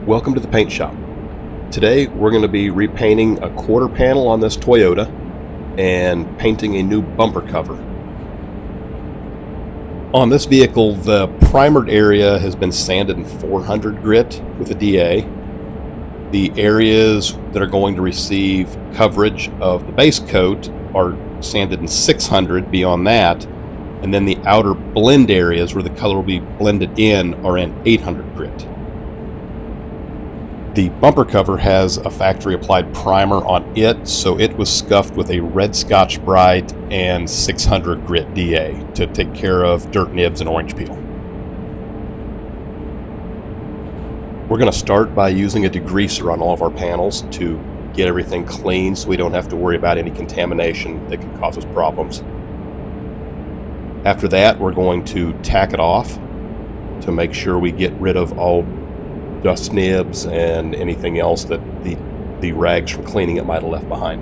Welcome to the paint shop. Today we're going to be repainting a quarter panel on this Toyota and painting a new bumper cover. On this vehicle, the primered area has been sanded in 400 grit with a DA. The areas that are going to receive coverage of the base coat are sanded in 600 beyond that, and then the outer blend areas where the color will be blended in are in 800 grit. The bumper cover has a factory applied primer on it, so it was scuffed with a red Scotch Brite and 600 grit DA to take care of dirt nibs and orange peel. We're going to start by using a degreaser on all of our panels to get everything clean so we don't have to worry about any contamination that can cause us problems. After that, we're going to tack it off to make sure we get rid of all dust nibs and anything else that the rags from cleaning it might have left behind.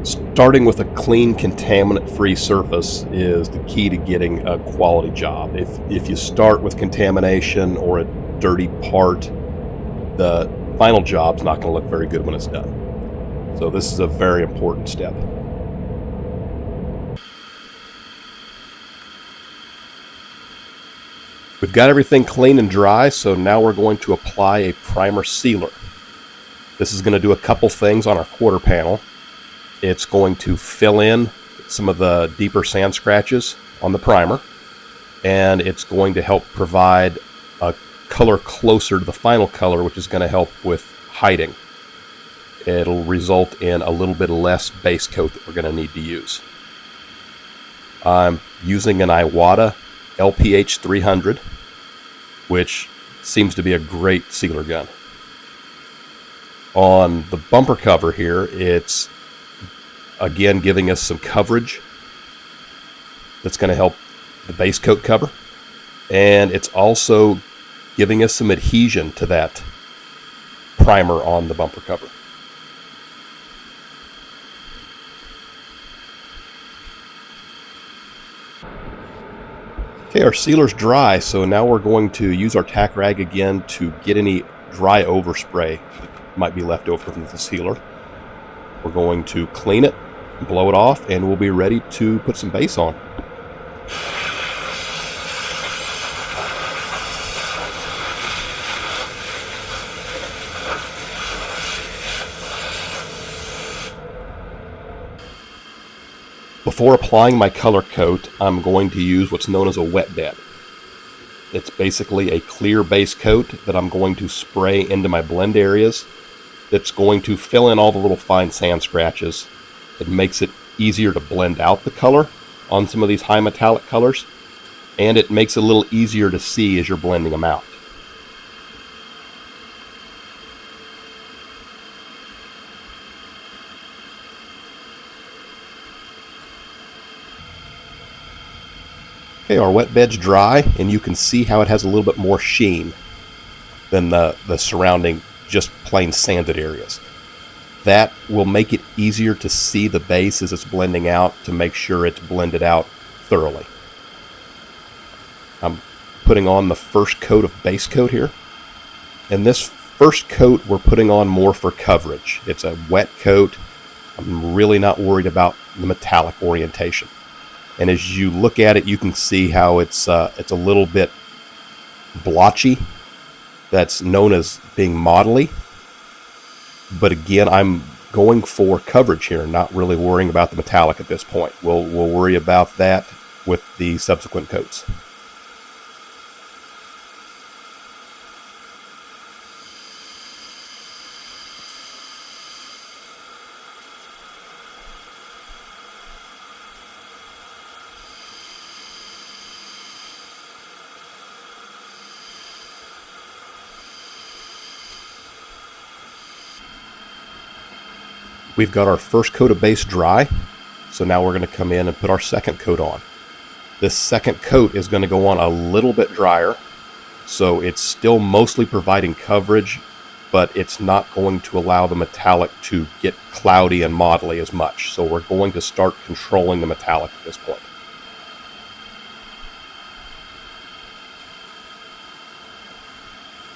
Starting with a clean, contaminant-free surface is the key to getting a quality job. If you start with contamination or a dirty part, the final job's not going to look very good when it's done. So this is a very important step. We've got everything clean and dry, so now we're going to apply a primer sealer. This is going to do a couple things on our quarter panel. It's going to fill in some of the deeper sand scratches on the primer, and it's going to help provide a color closer to the final color, which is going to help with hiding. It'll result in a little bit less base coat that we're going to need to use. I'm using an Iwata LPH 300, which seems to be a great sealer gun. On the bumper cover here, it's again giving us some coverage that's going to help the base coat cover, and it's also giving us some adhesion to that primer on the bumper cover. Okay, our sealer's dry, so now we're going to use our tack rag again to get any dry overspray that might be left over from the sealer. We're going to clean it, blow it off, and we'll be ready to put some base on. Before applying my color coat, I'm going to use what's known as a wet bed. It's basically a clear base coat that I'm going to spray into my blend areas. That's going to fill in all the little fine sand scratches. It makes it easier to blend out the color on some of these high metallic colors, and it makes it a little easier to see as you're blending them out. Okay, our wet bed's dry, and you can see how it has a little bit more sheen than the surrounding just plain sanded areas. That will make it easier to see the base as it's blending out to make sure it's blended out thoroughly. I'm putting on the first coat of base coat here, and this first coat we're putting on more for coverage. It's a wet coat. I'm really not worried about the metallic orientation. And as you look at it, you can see how it's a little bit blotchy. That's known as being modelly. But again, I'm going for coverage here, not really worrying about the metallic at this point. We'll worry about that with the subsequent coats. We've got our first coat of base dry, so now we're going to come in and put our second coat on. This second coat is going to go on a little bit drier, so it's still mostly providing coverage, but it's not going to allow the metallic to get cloudy and modelly as much. So we're going to start controlling the metallic at this point.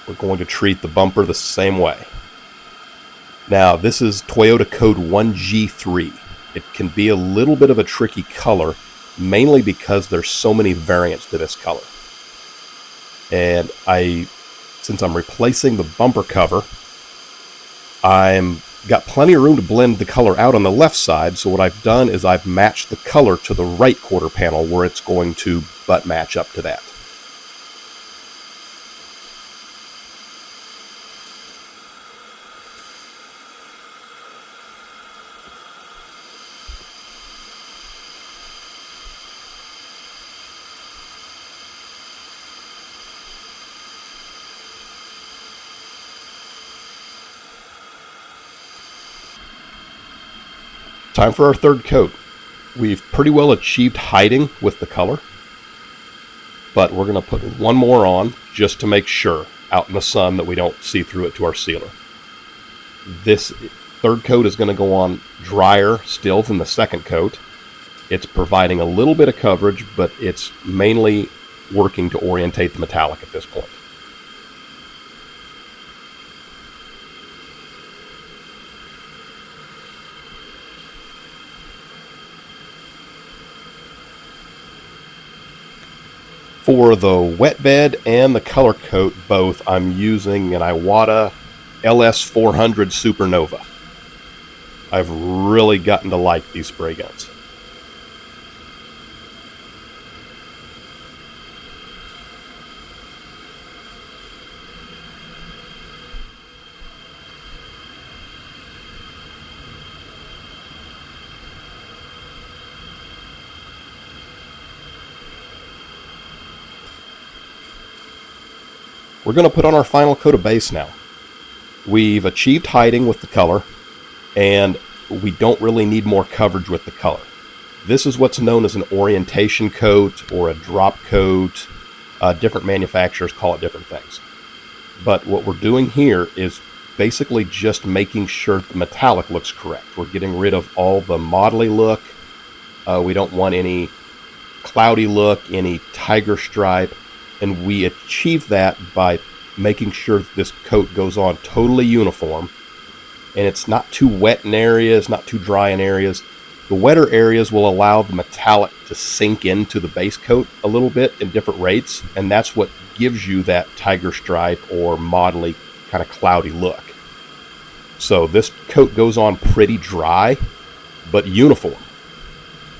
we're going to treat the bumper the same way. Now, this is Toyota code 1G3. It can be a little bit of a tricky color, mainly because there's so many variants to this color. And since I'm replacing the bumper cover, I'm got plenty of room to blend the color out on the left side, so what I've done is I've matched the color to the right quarter panel where it's going to butt match up to that. Time for our third coat. We've pretty well achieved hiding with the color, but we're going to put one more on just to make sure out in the sun that we don't see through it to our sealer. This third coat is going to go on drier still than the second coat. It's providing a little bit of coverage, but it's mainly working to orientate the metallic at this point. For the wet bed and the color coat both, I'm using an Iwata LS400 Supernova. I've really gotten to like these spray guns. We're going to put on our final coat of base now. We've achieved hiding with the color, and we don't really need more coverage with the color. This is what's known as an orientation coat or a drop coat. Different manufacturers call it different things. But what we're doing here is basically just making sure the metallic looks correct. We're getting rid of all the modelly look. We don't want any cloudy look, any tiger stripe. And we achieve that by making sure that this coat goes on totally uniform. And it's not too wet in areas, not too dry in areas. The wetter areas will allow the metallic to sink into the base coat a little bit in different rates. And that's what gives you that tiger stripe or modelly kind of cloudy look. So this coat goes on pretty dry, but uniform.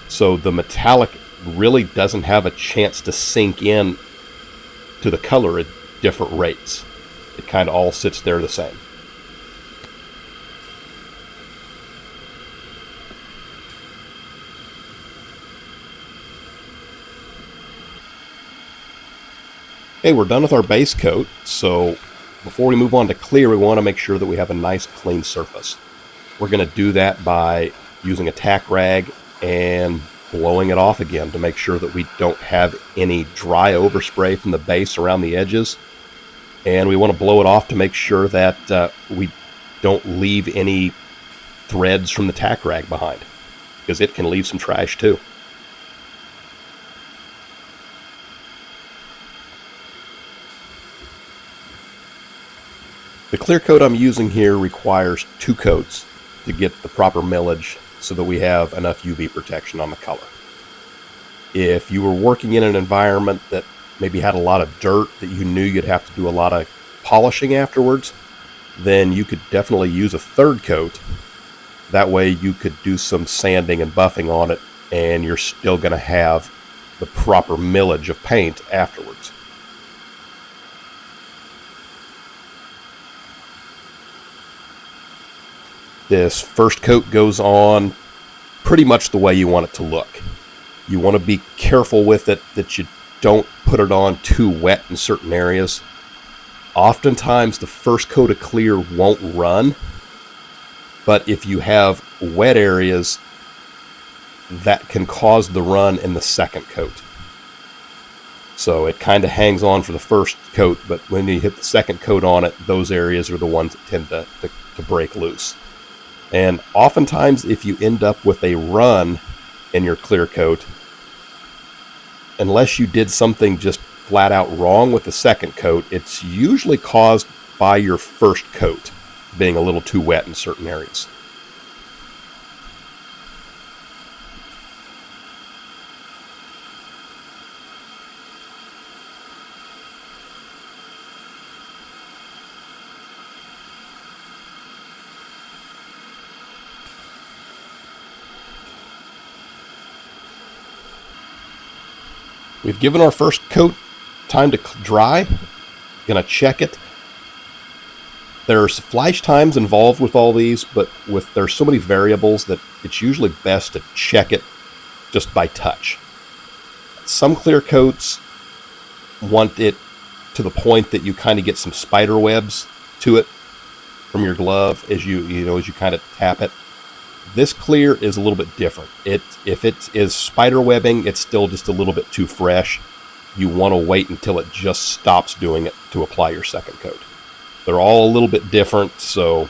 So the metallic really doesn't have a chance to sink in to the color at different rates. It kind of all sits there the same. Okay, we're done with our base coat, so before we move on to clear, we want to make sure that we have a nice clean surface. We're going to do that by using a tack rag and blowing it off again to make sure that we don't have any dry overspray from the base around the edges. And we want to blow it off to make sure that we don't leave any threads from the tack rag behind, because it can leave some trash too. The clear coat I'm using here requires 2 coats to get the proper millage so that we have enough UV protection on the color. If you were working in an environment that maybe had a lot of dirt that you knew you'd have to do a lot of polishing afterwards, then you could definitely use a 3rd coat. That way you could do some sanding and buffing on it, and you're still going to have the proper millage of paint afterwards. This first coat goes on pretty much the way you want it to look. You want to be careful with it that you don't put it on too wet in certain areas. Oftentimes the first coat of clear won't run, but if you have wet areas, that can cause the run in the second coat. So it kind of hangs on for the first coat, but when you hit the second coat on it, those areas are the ones that tend to break loose. And oftentimes, if you end up with a run in your clear coat, unless you did something just flat out wrong with the second coat, it's usually caused by your first coat being a little too wet in certain areas. We've given our first coat time to dry. Gonna check it. There's flash times involved with all these, but there's so many variables that it's usually best to check it just by touch. Some clear coats want it to the point that you kind of get some spider webs to it from your glove as you kind of tap it. This clear is a little bit different. If it is spider webbing, it's still just a little bit too fresh. You want to wait until it just stops doing it to apply your second coat. They're all a little bit different, so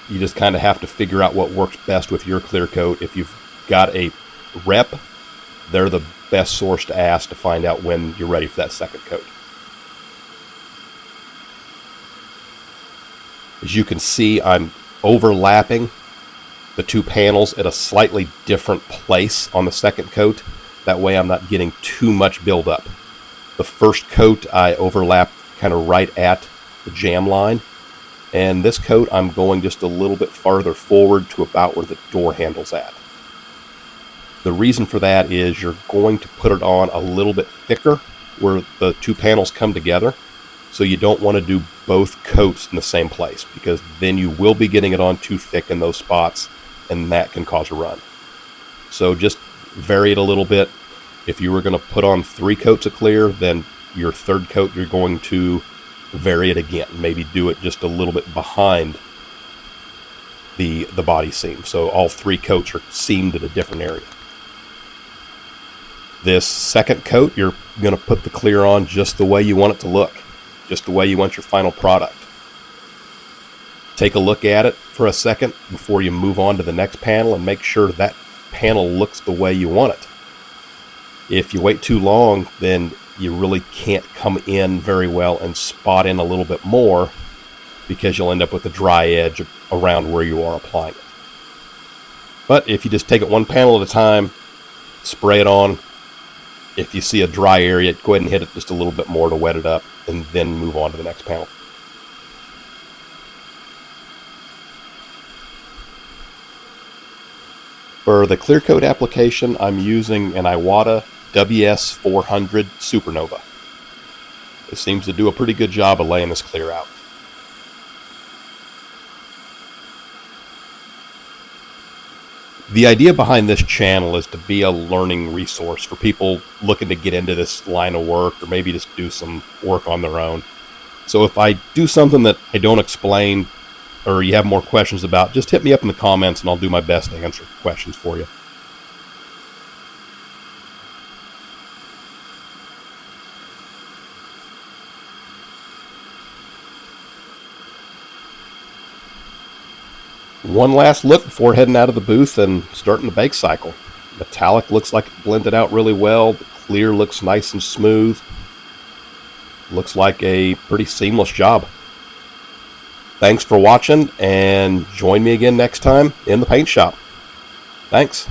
you just kind of have to figure out what works best with your clear coat. If you've got a rep, they're the best source to ask to find out when you're ready for that second coat. As you can see, I'm overlapping the two panels at a slightly different place on the second coat. That way I'm not getting too much buildup. The first coat I overlapped kind of right at the jam line, and this coat I'm going just a little bit farther forward to about where the door handle's at. The reason for that is you're going to put it on a little bit thicker where the two panels come together, so you don't want to do both coats in the same place, because then you will be getting it on too thick in those spots, and that can cause a run. So just vary it a little bit. If you were going to put on 3 coats of clear, then your third coat you're going to vary it again. Maybe do it just a little bit behind the body seam, so all 3 coats are seamed at a different area. This second coat, you're going to put the clear on just the way you want it to look, just the way you want your final product. Take a look at it for a second before you move on to the next panel and make sure that panel looks the way you want it. If you wait too long, then you really can't come in very well and spot in a little bit more, because you'll end up with a dry edge around where you are applying it. But if you just take it one panel at a time, spray it on. If you see a dry area, go ahead and hit it just a little bit more to wet it up, and then move on to the next panel. For the clear coat application, I'm using an Iwata WS400 Supernova. It seems to do a pretty good job of laying this clear out. The idea behind this channel is to be a learning resource for people looking to get into this line of work, or maybe just do some work on their own. So if I do something that I don't explain, or you have more questions about, just hit me up in the comments and I'll do my best to answer questions for you. One last look before heading out of the booth and starting the bake cycle. Metallic looks like it blended out really well. The clear looks nice and smooth. Looks like a pretty seamless job. Thanks for watching, and join me again next time in the paint shop. Thanks.